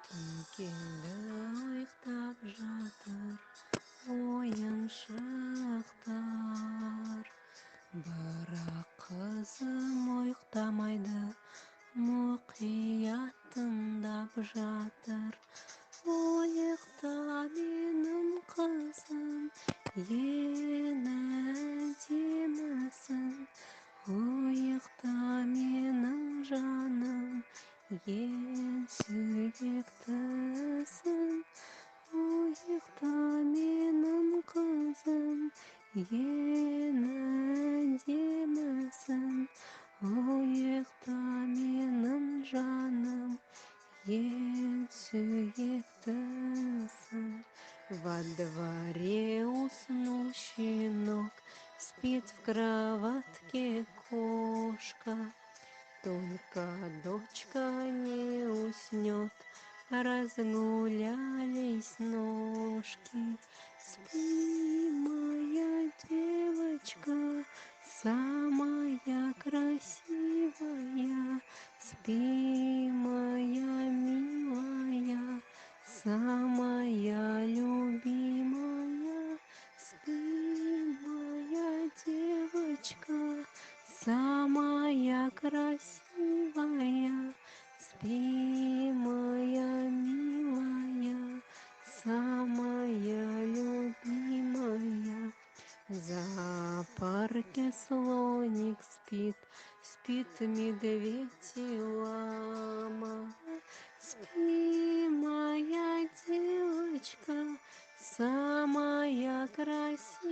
Келді ұйықтап жатыр ойыншықтар, бірақ қызым ұйықтамайды, мұқият тыңдап жатыр. Ұйықта менің қызым, ең әдемісің. Ұйықта менің жаным, ең сүйіктісің. Ұйықта менің қызым, ең әдемісің. Ұйықта менің жаным, ең сүйіктісің. Во дворе уснул щенок, спит в кроватке кошка. Только дочка не уснет, разгулялись ножки. Спи, моя девочка, самая красивая. Спи, моя милая, самая любимая. Спи, моя девочка, самая красивая. Спи, моя милая, самая любимая. В зоопарке слоник спит, спит медведь и лама. Спи, моя девочка, самая красивая.